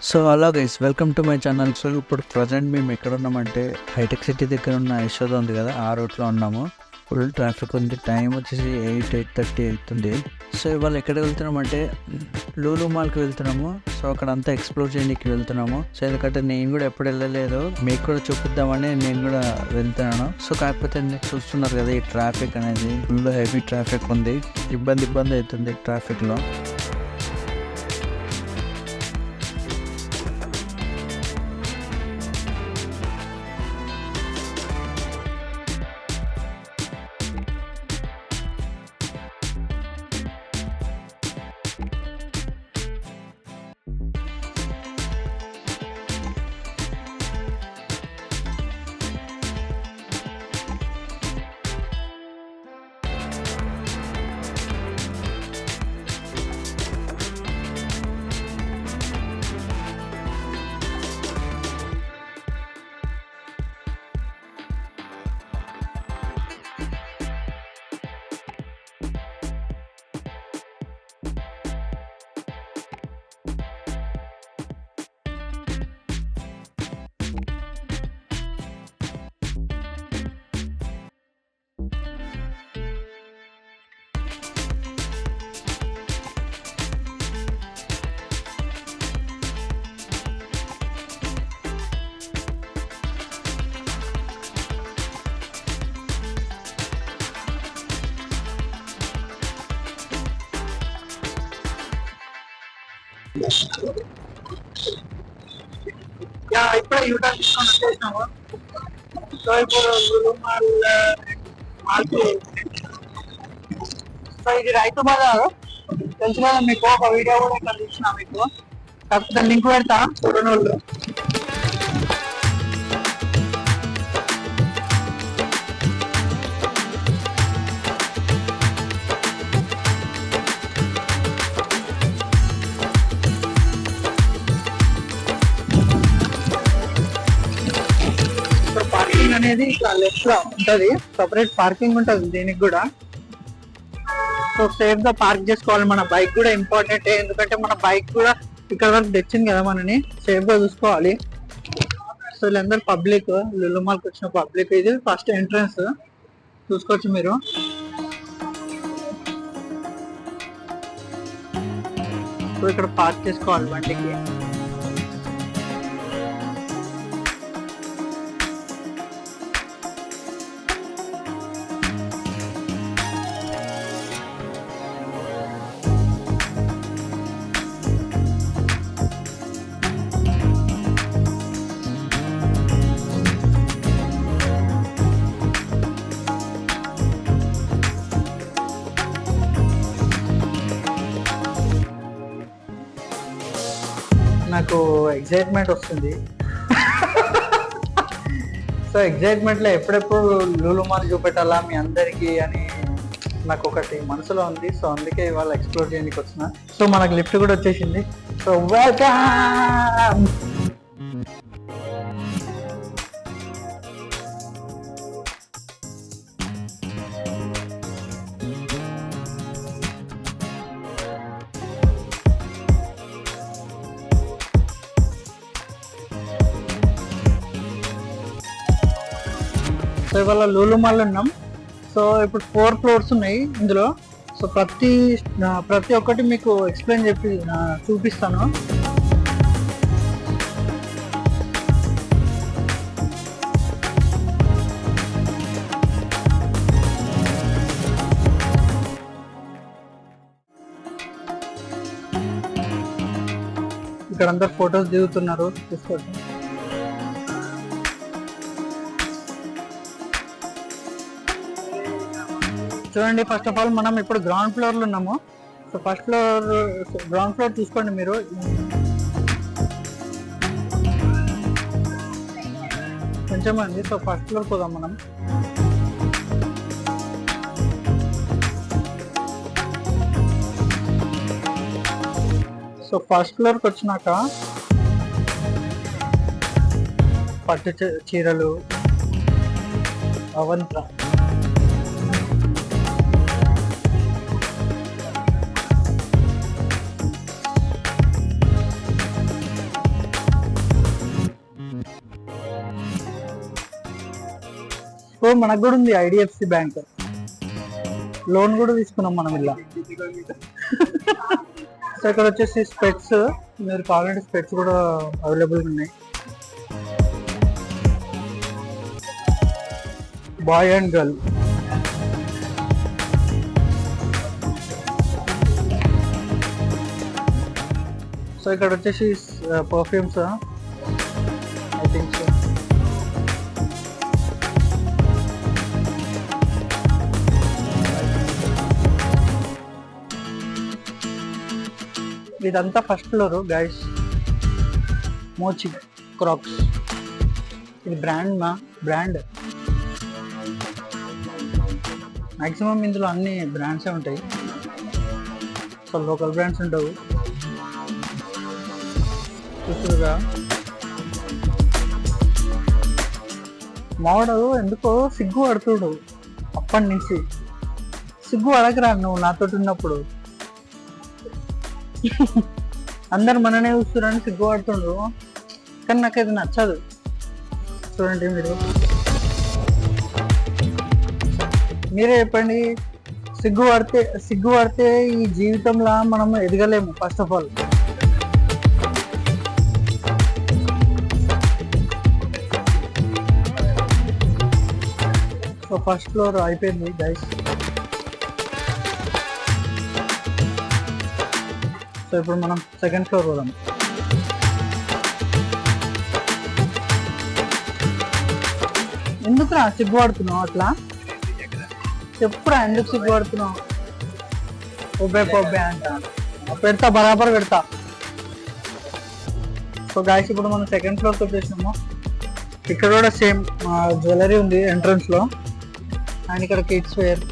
So అలా guys welcome to my channel. So ఇప్పుడు present మేము ఎక్కడ ఉన్నామంటే హైటెక్ సిటీ దగ్గర ఉన్న యశోద ఉంది కదా, ఆ రూట్లో ఉన్నాము. ఫుల్ ట్రాఫిక్ ఉంది. టైం వచ్చేసి 8:30 అవుతుంది. సో ఇవాళ ఎక్కడ వెళ్తున్నామంటే లూలు మాల్కి వెళ్తున్నాము. సో అక్కడ అంతా ఎక్స్ప్లోర్ చేయడానికి వెళ్తున్నాము. సో ఎందుకంటే నేను కూడా ఎప్పుడు వెళ్ళలేదు, మీకు కూడా చూపిద్దామని నేను కూడా వెళ్తున్నాను. సో కాకపోతే చూస్తున్నారు కదా, ఈ ట్రాఫిక్ అనేది ఫుల్ హెవీ ట్రాఫిక్ ఉంది. ఇబ్బంది అవుతుంది ట్రాఫిక్లో. ఇప్పుడు యూటర్న్ తీసుకొని వచ్చేసినాము. సో ఇప్పుడు లులు మాల్కి సో ఇది రైతు బజార్ తెలుసు కదా మీకు, ఒక వీడియో కూడా ఇక్కడ తీసిన మీకు, కాకపోతే లింక్ పెడతా చూడని వాళ్ళు. పార్కింగ్ అనేది ఇట్లా లెఫ్ట్ లో ఉంటది, సపరేట్ పార్కింగ్ ఉంటది దీనికి కూడా. సో సేఫ్ గా పార్క్ చేసుకోవాలి. మన బైక్ కూడా ఇంపార్టెంట్, ఎందుకంటే మన బైక్ కూడా ఇక్కడ వరకు తెచ్చింది కదా, మనని సేఫ్ గా చూసుకోవాలి. సో వీళ్ళందరూ పబ్లిక్, లులు మాల్కి వచ్చిన పబ్లిక్. ఇది ఫస్ట్ ఎంట్రన్స్ చూసుకోవచ్చు మీరు. సో ఇక్కడ పార్క్ చేసుకోవాలి బండికి. నాకు ఎగ్జైట్మెంట్ వస్తుంది. సో ఎగ్జైట్మెంట్ లో ఎప్పుడెప్పుడు లులు మాల్ చూపెట్టాలా మీ అందరికి అని నాకు ఒకటి మనసులో ఉంది. సో అందుకే ఇవాళ ఎక్స్ప్లోర్ చేయడానికి వచ్చిన. సో మనకు లిఫ్ట్ కూడా వచ్చేసింది. So welcome. సో ఇవాళ లులు మాల్ ఉన్నాం. సో ఇప్పుడు 4 ఫ్లోర్స్ ఉన్నాయి ఇందులో. సో ప్రతి ఒక్కటి మీకు ఎక్స్ప్లెయిన్ చూపిస్తాను. ఇక్కడ అందరు ఫొటోస్ దిగుతున్నారు, చూసుకోండి. చూడండి, ఫస్ట్ ఆఫ్ ఆల్ మనం ఇప్పుడు గ్రౌండ్ ఫ్లోర్ లో ఉన్నాము. సో గ్రౌండ్ ఫ్లోర్ చూసుకోండి మీరు. కొంచెం అండి. సో ఫస్ట్ ఫ్లోర్ పోదాం మనం. సో ఫస్ట్ ఫ్లోర్కి వచ్చినాక పట్టు చీరలు, అవంతా సో మనకు కూడా ఉంది ఐడిఎఫ్సి బ్యాంక్, లోన్ కూడా తీసుకున్నాం మనం ఇలా. సో ఇక్కడ వచ్చేసి స్పెట్స్, మీరు కావాలంటే స్పెట్స్ కూడా అవైలబుల్గా ఉన్నాయి. Bye and girl. సో ఇక్కడ వచ్చేసి పర్ఫ్యూమ్స్ ఐ థింక్ సో. ఇదంతా ఫస్ట్ ఫ్లోర్ గైస్. మోచి క్రాక్స్, ఇది బ్రాండ్ మాక్సిమం ఇందులో అన్ని బ్రాండ్సే ఉంటాయి. సో లోకల్ బ్రాండ్స్ ఉండవు. చూస్తుగా మావాడు ఎందుకో సిగ్గు పడుతుడు అప్పటి నుంచి. సిగ్గు అడగరా నువ్వు నాతోటి ఉన్నప్పుడు. అందరు మననే చూస్తున్నారని సిగ్గు పడుతుండ్రు, కానీ నాకు అది నచ్చదు. చూడండి మీరే చెప్పండి, సిగ్గు పడితే ఈ జీవితంలో మనం ఎదగలేము first of all. So first floor అయిపోయింది గైస్. సో ఇప్పుడు మనం సెకండ్ ఫ్లోర్ పోదాం. ఎందుకురా సిగ్గుపడుతున్నావు అట్లా? చెప్పురా ఎందుకు సిగ్గుపడుతున్నావు? పొబ్బే అంట. పెడతా, బరాబర్ పెడతా. సో గాయస్ ఇప్పుడు మనం సెకండ్ ఫ్లోర్కి వచ్చేసినాము. ఇక్కడ కూడా సేమ్ జ్యువెలరీ ఉంది ఎంట్రన్స్ లో, అండ్ ఇక్కడ కిడ్స్ వేర్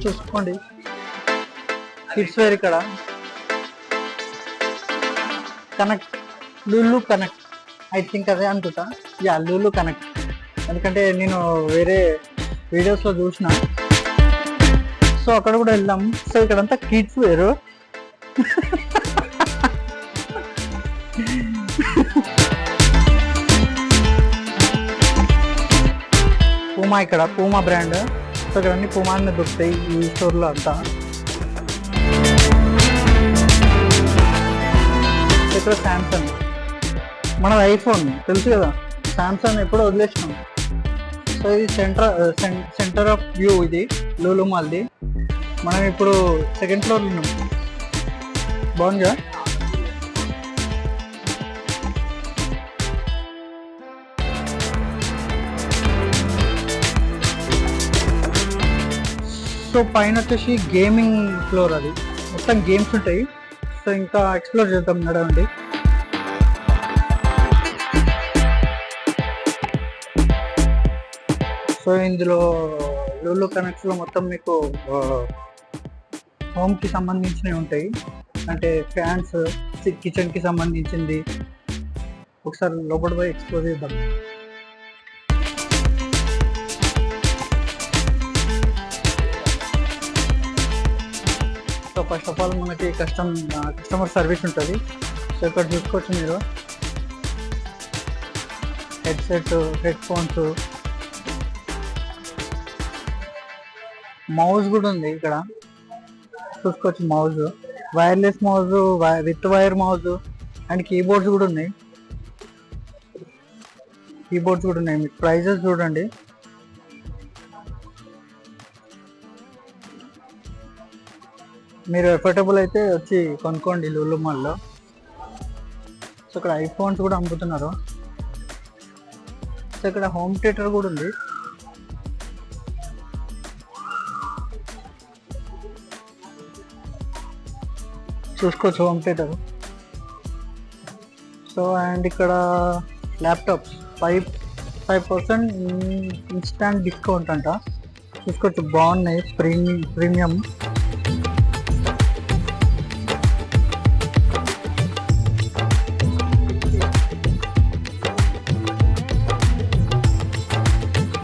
చూసుకోండి. కిడ్స్ వేర్ ఇక్కడ connect, Lulu connect I think అదే అనుకుంటా. యా లూలు కనెక్ట్, ఎందుకంటే నేను వేరే వీడియోస్లో చూసిన. సో అక్కడ కూడా వెళ్దాం. సో ఇక్కడంతా కిడ్స్ వేరు. పూమా, ఇక్కడ పూమా బ్రాండ్. సో ఇక్కడ అన్ని పూమానే దొరుకుతాయి ఈ స్టోర్లో అంతా. ఇక్కడ శాంసంగ్, మనది ఐఫోన్ తెలుసు కదా, శాంసంగ్ ఎప్పుడో వదిలేసినాం. సో ఇది సెంటర్ ఆఫ్ వ్యూ, ఇది లూలు మాల్ది. మనం ఇప్పుడు సెకండ్ ఫ్లోర్లో ఉన్నాం. బాగుందిగా. సో పైన వచ్చేసి గేమింగ్ ఫ్లోర్, అది మొత్తం గేమ్స్ ఉంటాయి. సో ఇంకా ఎక్స్ప్లోర్ చేద్దాం నడవండి. సో ఇందులో లూలు కనెక్ట్స్లో మొత్తం మీకు హోమ్కి సంబంధించినవి ఉంటాయి, అంటే ఫ్యాన్స్, కిచెన్కి సంబంధించింది. ఒకసారి లోపల పోయి ఎక్స్ప్లోర్ చేద్దాం. సో ఫస్ట్ ఆఫ్ ఆల్ మనకి కస్టమర్ సర్వీస్ ఉంటుంది. సో ఇక్కడ చూసుకోవచ్చు మీరు, హెడ్సెట్, హెడ్ ఫోన్స్, మౌస్ కూడా ఉంది ఇక్కడ చూసుకోవచ్చు. Mouse, wireless mouse, with wire mouse, and keyboards కూడా ఉన్నాయి. మీకు ప్రైజెస్ చూడండి. మీరు ఎఫర్టబుల్ అయితే వచ్చి కొనుక్కోండి లూలు మాల్లో. సో ఇక్కడ ఐఫోన్స్ కూడా అమ్ముతున్నారు. సో ఇక్కడ హోమ్ థియేటర్ కూడా ఉంది. చూసుకోవచ్చు హోమ్ థియేటర్. సో అండ్ ఇక్కడ ల్యాప్టాప్స్ 5% ఇన్స్టాంట్ డిస్కౌంట్ అంట. చూసుకోవచ్చు, బాగున్నాయి, ప్రీమియం.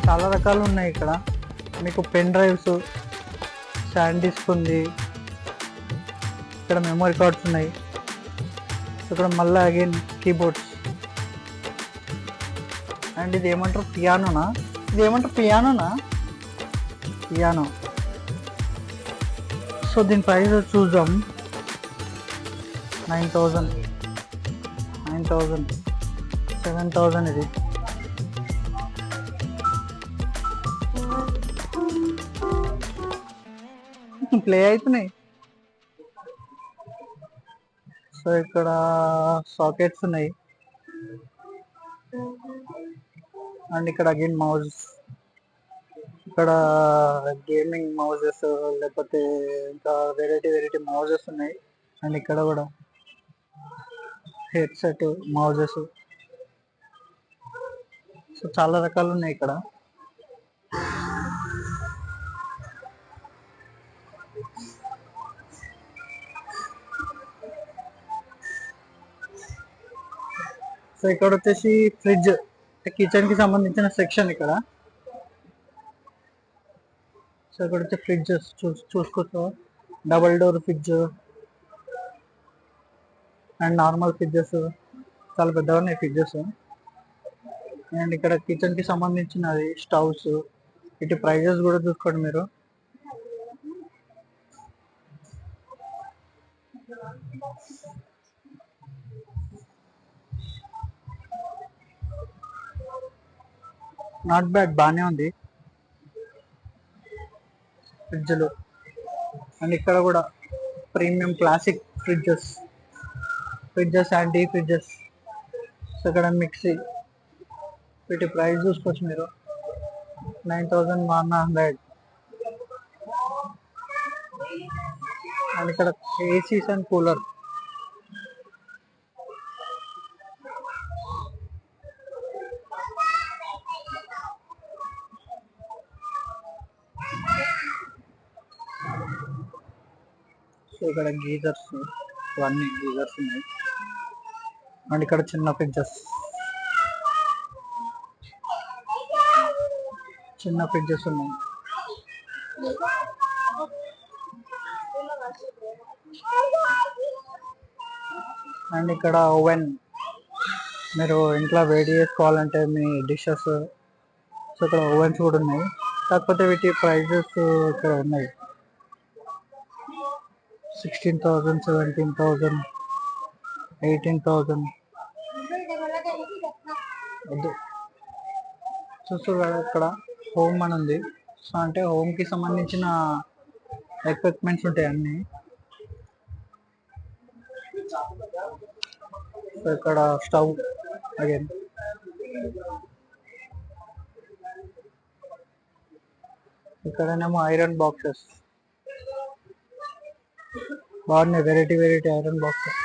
చాలా రకాలు ఉన్నాయి ఇక్కడ. మీకు పెన్ డ్రైవ్స్, శాండ్ డిస్క్ ఉంది, ఇక్కడ మెమరీ కార్డ్స్ ఉన్నాయి. ఇక్కడ మళ్ళీ అగైన్ కీబోర్డ్స్. అండ్ ఇది ఏమంటారు, పియానోనా? ఇది ఏమంటారు, పియానోనా? పియానో. సో దీని ప్రైస్ చూద్దాం. 9,000, 7,000 ఇది. ప్లే అవుతున్నాయి. సో ఇక్కడ సాకెట్స్ ఉన్నాయి అండ్ ఇక్కడ అగైన్ మౌజ్, ఇక్కడ గేమింగ్ మౌజెస్ లేకపోతే ఇంకా వెరైటీ మౌజెస్ ఉన్నాయి. అండ్ ఇక్కడ కూడా హెడ్సెట్ మౌజెస్. సో చాలా రకాలు ఉన్నాయి ఇక్కడ. సో ఇక్కడ వచ్చేసి ఫ్రిడ్జ్, కిచెన్ కి సంబంధించిన సెక్షన్ ఇక్కడ. సో ఇక్కడ వచ్చి ఫ్రిడ్జెస్ చూసుకోవచ్చు. Double door fridge and normal fridges, చాలా పెద్దగా ఉన్నాయి ఫ్రిడ్జెస్. అండ్ ఇక్కడ కిచెన్ కి సంబంధించినది స్టవ్స్. ఇటు ప్రైజెస్ కూడా చూసుకోండి మీరు. నాట్ బ్యాడ్, బాగానే ఉంది ఫ్రిడ్జ్లు. అండ్ ఇక్కడ కూడా premium classic fridges and D fridges. So ఇక్కడ మిక్సీ, వీటి ప్రైస్ చూసుకోవచ్చు మీరు. 9,100. అండ్ ఇక్కడ ఏసీస్ అండ్ కూలర్. సో ఇక్కడ గీజర్స్, ఇవన్నీ గీజర్స్ ఉన్నాయి. అండ్ ఇక్కడ చిన్న ఫ్రిడ్జెస్ ఉన్నాయి. అండ్ ఇక్కడ ఓవెన్, మీరు ఇంట్లో వేడి చేసుకోవాలంటే మీ డిషెస్. సో ఇక్కడ ఓవెన్స్ కూడా ఉన్నాయి, కాకపోతే వీటి ప్రైజెస్ ఇక్కడ ఉన్నాయి. 16,000, 17,000, 18,000. చూస్తున్నారు ఇక్కడ హోమ్ అని ఉంది. సో అంటే హోమ్ కి సంబంధించిన ఎక్విప్మెంట్స్ ఉంటాయి అన్ని. సో ఇక్కడ స్టవ్ అగైన్. ఇక్కడనేమో ఐరన్ బాక్సెస్, బాగున్నాయి variety iron boxes.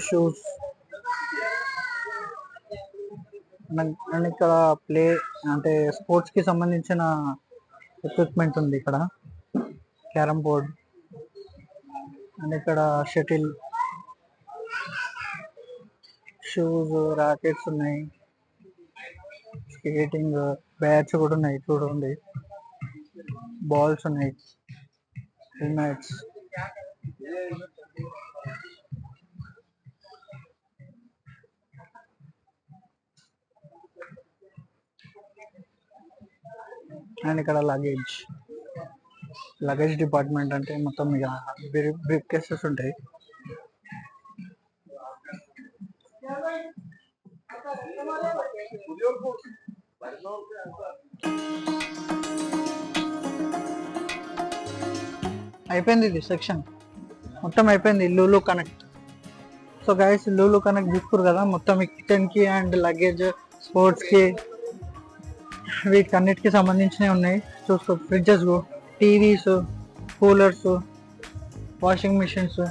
Shoes. And ఇక్కడ ప్లే అంటే స్పోర్ట్స్ కి సంబంధించిన ఎక్విప్మెంట్ ఉంది. ఇక్కడ క్యారమ్ బోర్డ్ అండ్ ఇక్కడ షటిల్, షూస్, ర్యాకెట్స్ ఉన్నాయి. స్కేటింగ్ బ్యాట్స్ కూడా ఉన్నాయి చూడండి. బాల్స్ ఉన్నాయి, హెల్మెట్స్. అండ్ ఇక్కడ లగేజ్ డిపార్ట్మెంట్ అంటే మొత్తం ఇక బ్రీఫ్ కేసెస్ ఉంటాయి. అయిపోయింది ఇది సెక్షన్ మొత్తం అయిపోయింది. Lulu connect. So guys Lulu connect తీసుకురు కదా మొత్తం కిచెన్ కి అండ్ లగేజ్, స్పోర్ట్స్ కి, వీటికి అన్నిటికీ సంబంధించినవి ఉన్నాయి. చూసుకో fridges, TVs, coolers, washing machines.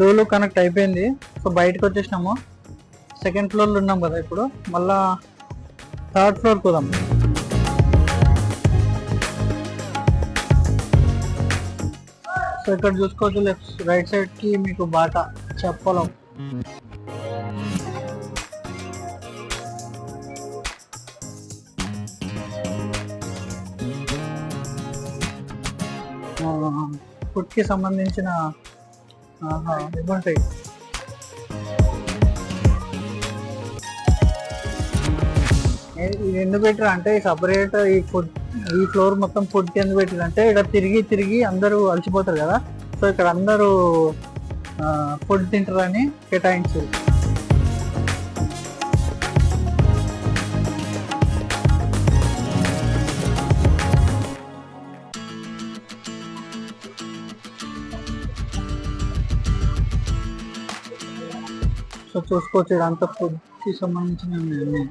Lulu connect అయిపోయింది. సో బయటకు వచ్చేసినాము. సెకండ్ ఫ్లోర్లో ఉన్నాం కదా ఇప్పుడు, మళ్ళా థర్డ్ ఫ్లోర్కి పోదాం. సో ఇక్కడ చూసుకోవచ్చు రైట్ సైడ్ కి మీకు బాటా చెప్పలం. ఫుడ్ కి సంబంధించిన ఇవి ఉంటాయి. ఇది ఎందుకు పెట్టారు అంటే సపరేట్ ఈ ఫ్లోర్ మొత్తం ఫుడ్ కి ఎందుకు పెట్టారు అంటే ఇక్కడ తిరిగి తిరిగి అందరూ అలసిపోతారు కదా, సో ఇక్కడ అందరూ ఫుడ్ తింటారని కేటాయించారు. సో చూసుకోవచ్చు ఇదంతా ఫుడ్ కి సంబంధించిన అన్ని.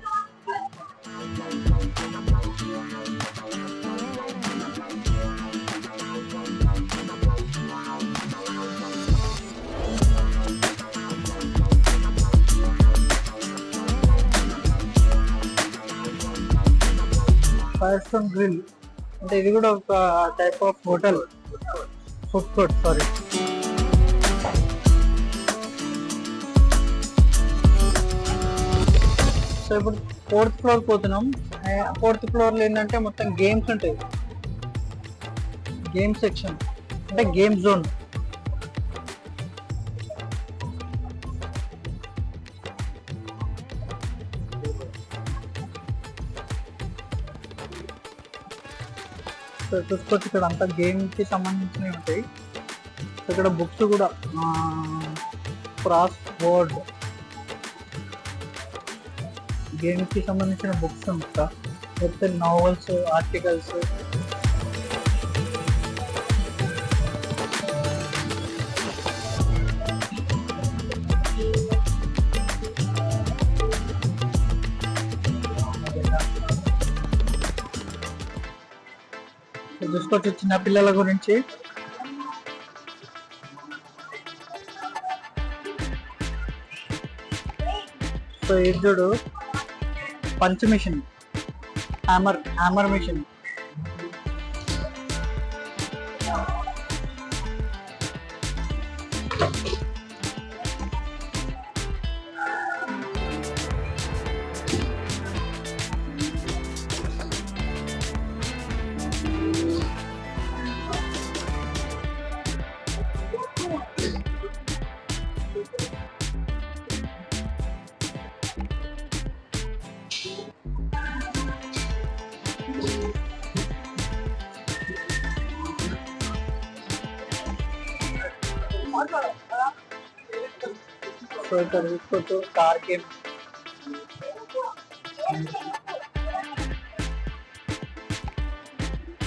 ఫైర్ స్టోన్ గ్రిల్ అంటే ఇది కూడా ఒక type of hotel, food court sorry. So ఇప్పుడు 4th ఫ్లోర్ పోతున్నాం. 4th ఫ్లోర్లో ఏంటంటే మొత్తం గేమ్స్ ఉంటాయి. గేమ్ సెక్షన్ అంటే గేమ్ జోన్. సో చూసుకోవచ్చు ఇక్కడ అంతా గేమ్ కి సంబంధించినవి ఉంటాయి. సో ఇక్కడ బుక్స్ కూడా క్రాస్ బోర్డ్ గేమ్ కి సంబంధించిన బుక్స్ ఉంటా, లేకపోతే నావెల్స్, ఆర్టికల్స్. చూసుకోవచ్చు చిన్న పిల్లల గురించి. సో ఇది చూడు punch machine, hammer machine. So ఇక్కడ చూసుకోవచ్చు కార్ గేమ్.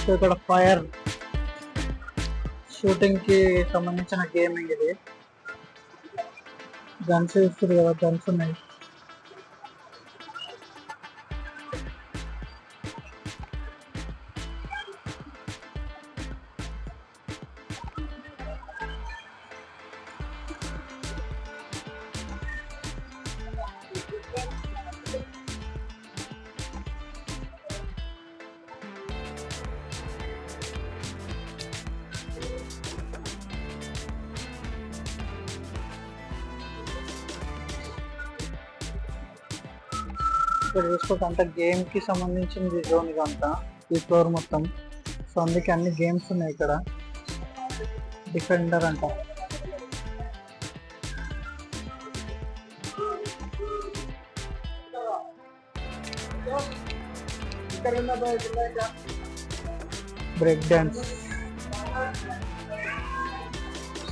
సో ఇక్కడ ఫైర్ షూటింగ్ కి సంబంధించిన గేమింగ్ ఇది. గన్స్ చూస్తారు కదా, గన్స్ ఉన్నాయి. ఇక్కడ చూసుకోవచ్చు అంతా గేమ్ కి సంబంధించింది జోన్ ఇదంతా, ఈ ఫ్లోర్ మొత్తం. సో అందుకే అన్ని గేమ్స్ ఉన్నాయి ఇక్కడ. డిఫెండర్ అంట. Break dance.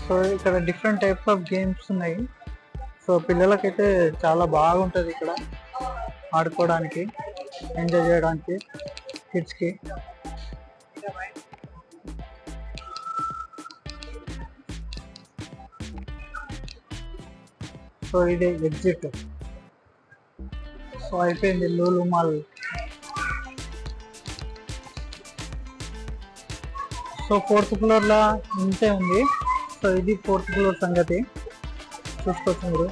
సో ఇక్కడ డిఫరెంట్ టైప్స్ ఆఫ్ గేమ్స్ ఉన్నాయి. సో పిల్లలకైతే చాలా బాగుంటుంది ఇక్కడ ఆడుకోవడానికి, ఎంజాయ్ చేయడానికి కిడ్స్కి. సో ఇది ఎగ్జిట్. సో అయిపోయింది లూలు మాల్. సో 4th ఫ్లోర్లో ఇంతే ఉంది. సో ఇది 4th ఫ్లోర్ సంగతి చూసుకోవచ్చు మీరు.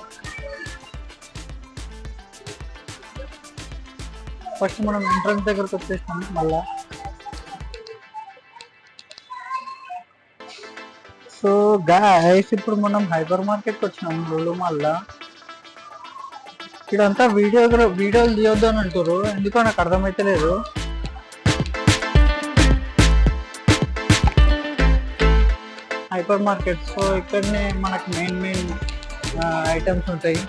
ఫస్ట్ మనం ఎంట్రన్స్ దగ్గరకు వచ్చేస్తాం. మళ్ళా సో గాయస్ ఇప్పుడు మనం హైపర్ మార్కెట్కి వచ్చినాం లులు మాల్లో. ఇదంతా వీడియోలు తీయొద్దు అని అంటారు, ఎందుకో నాకు అర్థమైతే లేదు. హైపర్ మార్కెట్, సో ఇక్కడనే మనకు మెయిన్ ఐటమ్స్ ఉంటాయి.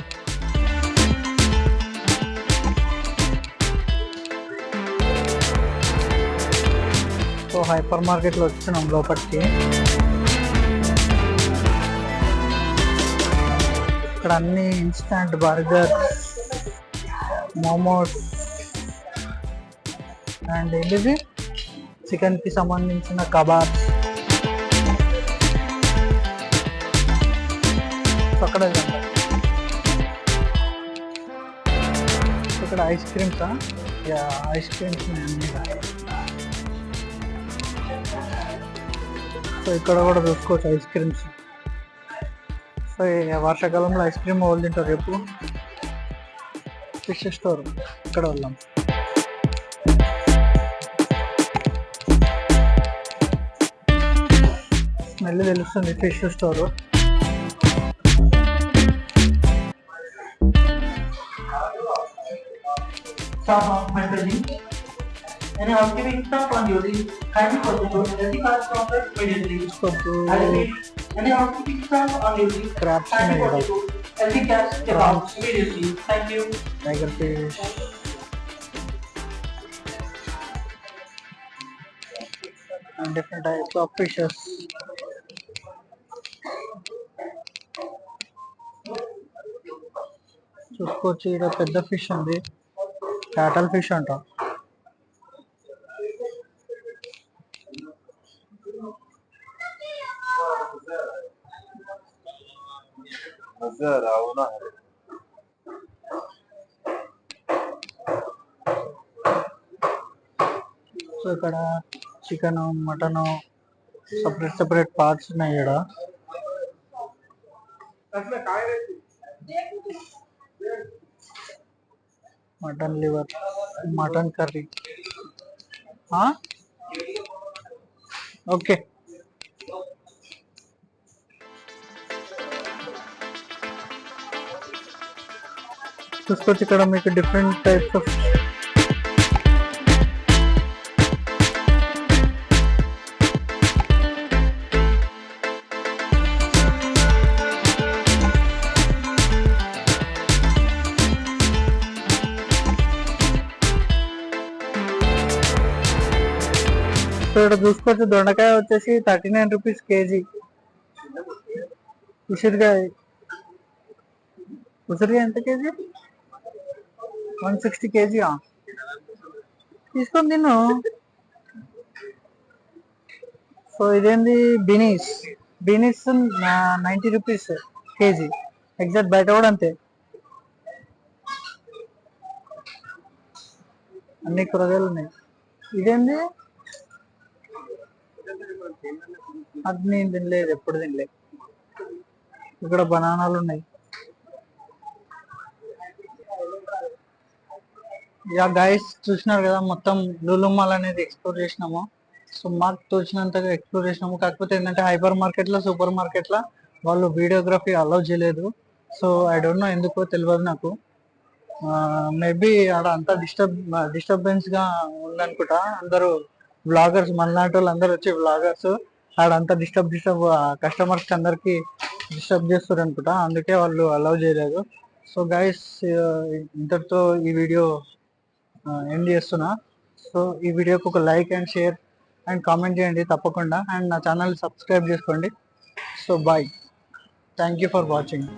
సో హైపర్ మార్కెట్లో వచ్చినాం లోపలికి. ఇక్కడ అన్ని ఇన్స్టాంట్ బర్గర్, మోమోస్ అండ్ ఏంటిది చికెన్కి సంబంధించిన కబాబ్స్. అక్కడ ఇక్కడ ఐస్ క్రీమ్సా, ఐస్ క్రీమ్స్ అన్నీ. సో ఇక్కడ కూడా చూసుకోవచ్చు ఐస్ క్రీమ్స్. సో వర్షాకాలంలో ఐస్ క్రీమ్ వాళ్ళు తింటారు ఎప్పుడు. ఫిష్ స్టోర్ ఇక్కడ వెళ్ళాం. స్మెల్ తెలుస్తుంది, fish store. Any housekeeping staff on duty, kindly proceed to the card counter immediately. I repeat, any housekeeping staff on duty, Crabs kindly ఉన్నాయి proceed to LG cash account immediately. Thank you. Tiger fish, and different types of fishes. చూసుకోవచ్చు, ఇక్కడ పెద్ద fish ఉంది, క్యాటల్ fish అంట. So ఇక్కడ chicken, mutton separate parts ఉన్నాయి ఇక్కడ. Mutton liver, mutton curry. Okay, చూసుకోవచ్చు ఇక్కడ మీకు డిఫరెంట్ టైప్స్ ఆఫ్ ఇక్కడ చూసుకోవచ్చు. దొండకాయ వచ్చేసి 39 రూపీస్ కేజీ. ఉసిరికాయ ఎంత కేజీ? 160 కేజీ. తీసుకొని తిను. సో ఇదేంది బీనీస్ 90 రూపీస్ కేజీ. ఎగ్జాక్ట్ బయట కూడా అంతే. అన్ని కూరగాయలు ఉన్నాయి. ఇదేంది? అది నేను తినలేదు, ఎప్పుడు తినలేదు. ఇక్కడ బనానాలు ఉన్నాయి. యా గైస్, చూసినారు కదా, మొత్తం లులు మాల్ అనేది ఎక్స్ప్లోర్ చేసినాము. సో మాకు తోచినంతగా ఎక్స్ప్లోర్ చేసినాము. కాకపోతే ఏంటంటే హైపర్ మార్కెట్లో, సూపర్ మార్కెట్లో వాళ్ళు వీడియోగ్రఫీ అలౌ చేయలేదు. సో ఐ డోంట్ నో, ఎందుకో తెలియదు నాకు. మేబీ ఆడ అంతా డిస్టర్బెన్స్గా ఉందనుకుంటా. అందరూ వ్లాగర్స్, మనలాంటి వాళ్ళు అందరూ వచ్చి వ్లాగర్స్ ఆడంతా డిస్టర్బ్ కస్టమర్స్ అందరికి డిస్టర్బ్ చేస్తారు అనుకుంటా, అందుకే వాళ్ళు అలౌ చేయలేదు. సో గైస్, ఇంతటితో ఈ వీడియో ఎండ్ చేస్తున్నా. సో ఈ వీడియోకి ఒక like and share and comment చేయండి తప్పకుండా, అండ్ నా ఛానల్ సబ్స్క్రైబ్ చేసుకోండి. So bye, thank you for watching.